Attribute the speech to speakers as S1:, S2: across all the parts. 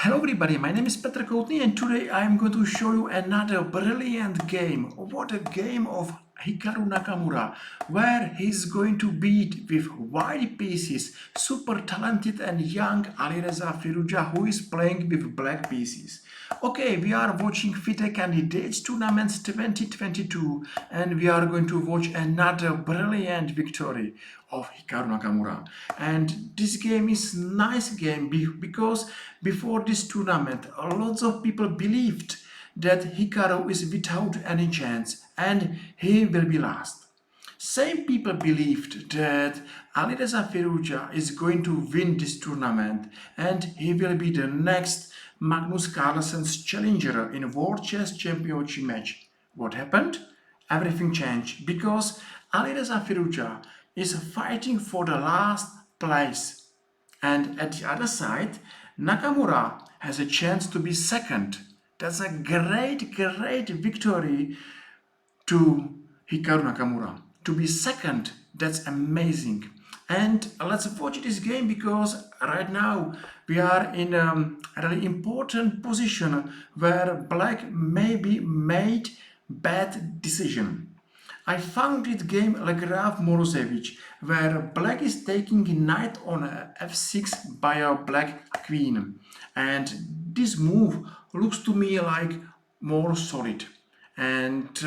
S1: Hello everybody, my name is Petr Koutný and today I am going to show you another brilliant game. What a game of Hikaru Nakamura, where he's going to beat with white pieces super talented and young Alireza Firouzja, who is playing with black pieces. Okay, we are watching FIDE Candidates Tournaments 2022 and we are going to watch another brilliant victory of Hikaru Nakamura. And this game is nice game because before this tournament, lots of people believed that Hikaru is without any chance and he will be last. Same people believed that Alireza Firouzja is going to win this tournament and he will be the next Magnus Carlsen's challenger in World Chess Championship match. What happened? Everything changed because Alireza Firouzja is fighting for the last place. And at the other side, Nakamura has a chance to be second. That's a great victory to Hikaru Nakamura. To be second, that's amazing. And let's watch this game because right now we are in a really important position where black maybe made bad decision. I found this game like Graf Morozevich, where black is taking knight on f6 by a black queen. And this move looks to me like more solid. And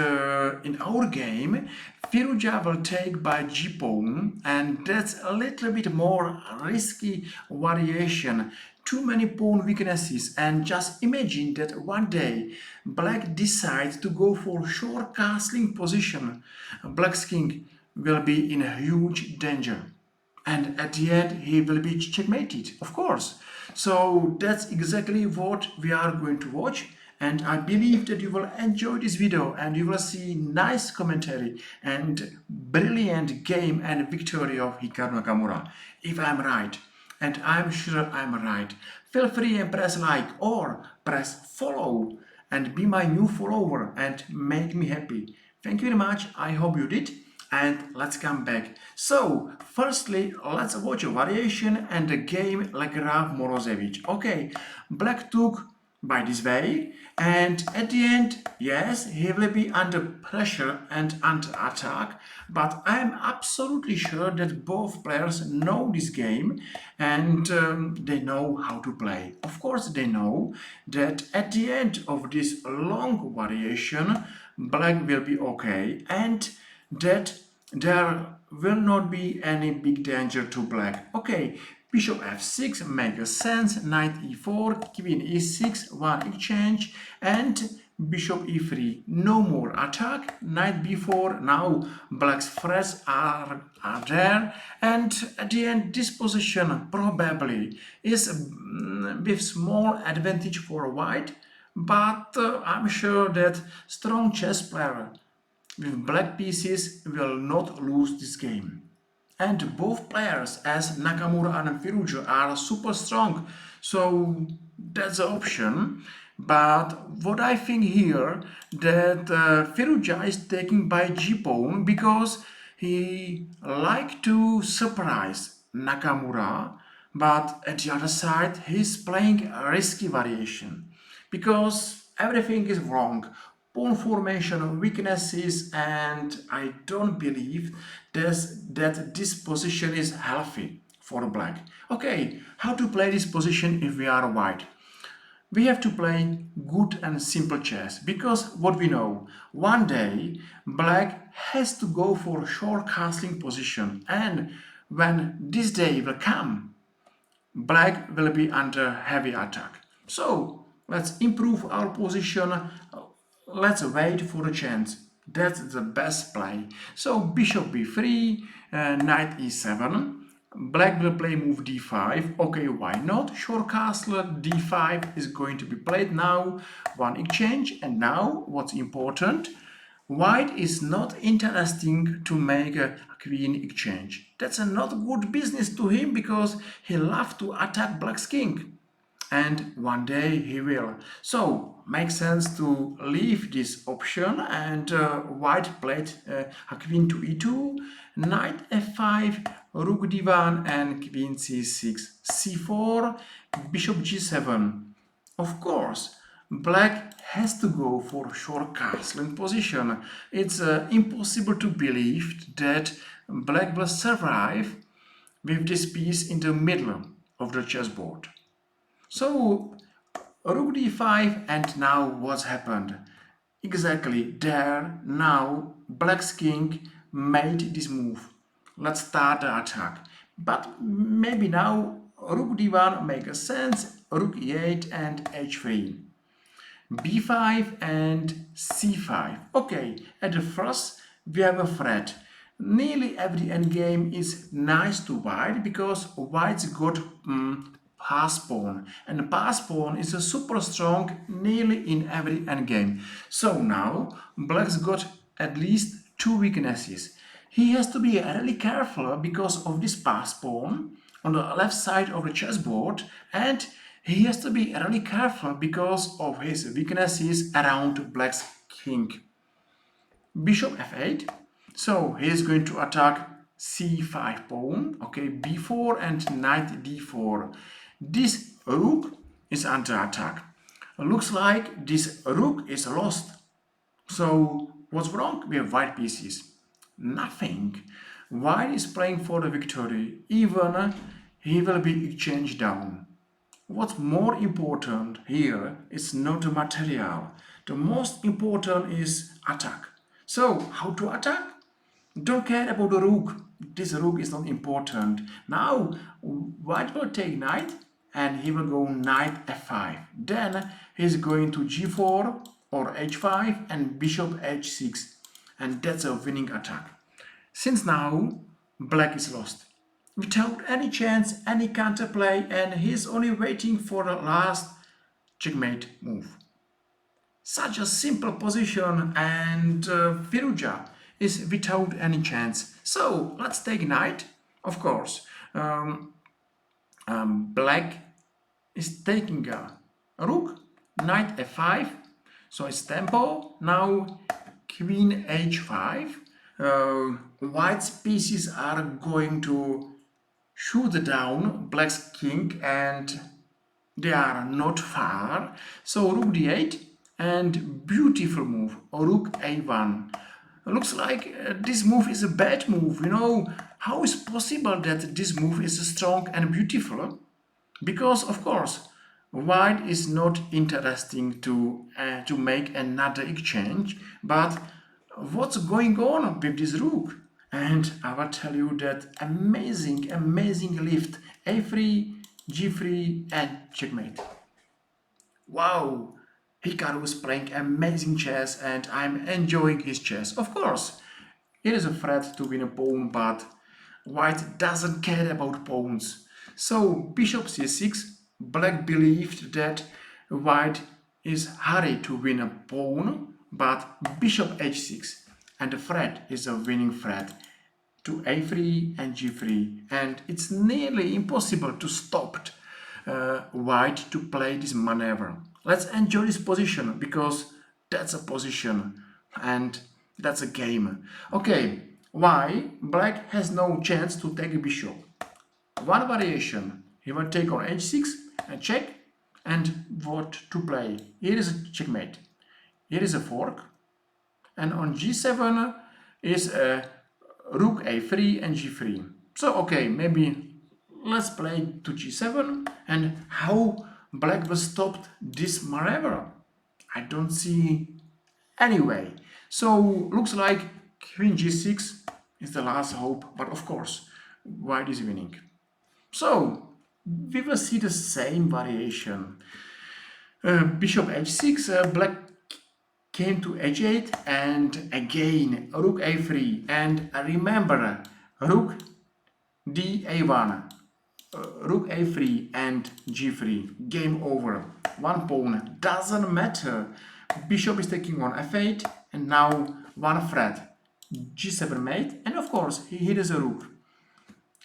S1: in our game, Firouzja will take by g-pawn, and that's a little bit more risky variation. Too many pawn weaknesses, and just imagine that one day black decides to go for short castling position. Black's king will be in a huge danger. And at the end he will be checkmated, of course. So that's exactly what we are going to watch. And I believe that you will enjoy this video and you will see nice commentary and brilliant game and victory of Hikaru Nakamura. If I'm right, and I'm sure I'm right, feel free and press like or press follow and be my new follower and make me happy. Thank you very much. I hope you did. And let's come back. So, firstly, let's watch a variation and a game like Graf Morozevich. Okay, black took by this way, and at the end, yes, he will be under pressure and under attack, but I'm absolutely sure that both players know this game and they know how to play. Of course, they know that at the end of this long variation, black will be okay and that there will not be any big danger to black. Okay, bishop f6 makes sense, knight e4, queen e6, one exchange, and bishop e3. No more attack, knight b4. Now black's threats are there, and at the end this position probably is with small advantage for white, but I'm sure that strong chess player with black pieces will not lose this game. And both players, as Nakamura and Firouzja, are super strong, so that's the option. But what I think here, that Firouzja is taking by g-pawn because he like to surprise Nakamura, but at the other side he's playing a risky variation because everything is wrong. Pawn formation weaknesses, and I don't believe that this position is healthy for black. Okay, how to play this position if we are white? We have to play good and simple chess because what we know, one day black has to go for short castling position, and when this day will come, black will be under heavy attack. So let's improve our position. Let's wait for a chance. That's the best play. So bishop b3, knight e7. Black will play move d5. Okay, why not? Short castle d5 is going to be played now. One exchange, and now what's important? White is not interesting to make a queen exchange. That's a not good business to him because he loves to attack black's king. And one day he will. So makes sense to leave this option, and white played a queen to e2, knight f5, rook d1, and queen c6, c4, bishop g7. Of course, black has to go for short castling position. It's impossible to believe that black will survive with this piece in the middle of the chessboard. So rook d5, and now what's happened? Exactly there, now black's king made this move. Let's start the attack. But maybe now rook d1 makes sense, rook e8 and h3. b5 and c5. Okay, at the first we have a threat. Nearly every endgame is nice to white because white's got pass pawn, and pass pawn is a super strong nearly in every endgame. So now black's got at least two weaknesses. He has to be really careful because of this pass pawn on the left side of the chessboard, and he has to be really careful because of his weaknesses around black's king. Bishop f8. So he is going to attack c5 pawn, okay, b4 and knight d4. This rook is under attack. Looks like this rook is lost. So what's wrong with white pieces? Nothing. White is playing for the victory, even he will be exchanged down. What's more important here is not the material. The most important is attack. So, how to attack? Don't care about the rook. This rook is not important. Now, white will take knight and he will go knight f5. Then he's going to g4 or h5 and bishop h6. And that's a winning attack. Since now, black is lost, without any chance, any counterplay, and he's only waiting for the last checkmate move. Such a simple position, and Firouzja is without any chance. So let's take knight, of course. Black is taking a rook, knight f5, so it's tempo. Now queen h5. White's pieces are going to shoot down black's king, and they are not far. So rook d8 and beautiful move, rook a1. Looks like this move is a bad move. You know, how is possible that this move is strong and beautiful? Because of course white is not interesting to make another exchange, but what's going on with this rook? And I will tell you that amazing lift, a3, g3 and checkmate. Wow, Hikaru is playing amazing chess and I'm enjoying his chess. Of course, it is a threat to win a pawn, but white doesn't care about pawns. So bishop c6, black believed that white is hurried to win a pawn, but bishop h6, and the threat is a winning threat to a3 and g3, and it's nearly impossible to stop white to play this maneuver. Let's enjoy this position because that's a position and that's a game. Okay, why black has no chance to take a bishop? One variation, he will take on h6 and check, and what to play? Here is a checkmate, here is a fork, and on g7 is a rook a3 and g3. So okay, maybe let's play to g7, and how black will stop this maneuver? I don't see any way. So looks like queen g6 is the last hope, but of course white is winning. So we will see the same variation. Bishop h6, black came to h8, and again rook a3, and remember rook d1, rook a3 and g3. Game over. One pawn doesn't matter. Bishop is taking on f8, and now one threat, g7 mate, and of course here is a rook.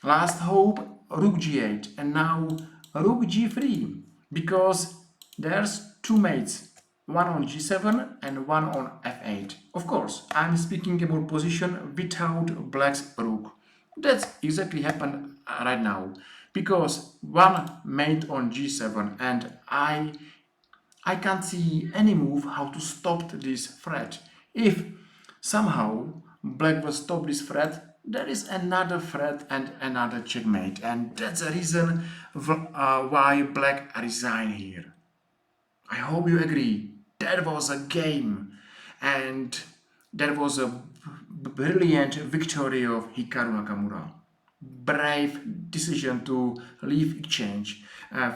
S1: Last hope, rook g8, and now rook g3, because there's two mates, one on g7 and one on f8. Of course, I'm speaking about position without black's rook. That's exactly happened right now, because one mate on g7 and I I can't see any move how to stop this threat. If somehow black will stop this threat, there is another threat and another checkmate, and that's the reason why black resign here. I hope you agree. That was a game, and that was a brilliant victory of Hikaru Nakamura. Brave decision to leave exchange.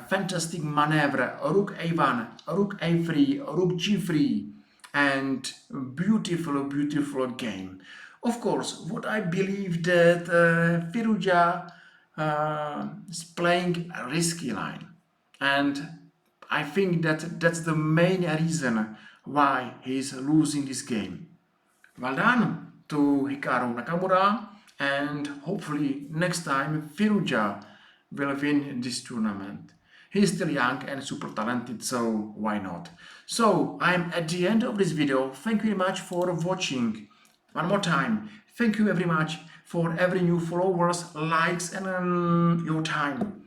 S1: Fantastic maneuver. Rook a1, rook a3, rook g3, and beautiful game. Of course, what I believe that Firouzja is playing a risky line, and I think that that's the main reason why he's losing this game. Well done to Hikaru Nakamura, and hopefully next time Firouzja will win this tournament. He's still young and super talented, so why not? So I'm at the end of this video. Thank you very much for watching. One more time, thank you very much for every new followers, likes, and your time.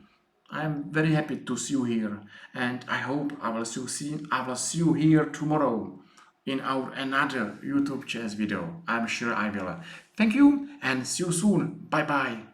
S1: I'm very happy to see you here, and I hope I will see you here tomorrow in our another YouTube chess video. I'm sure I will. Thank you and see you soon. Bye bye.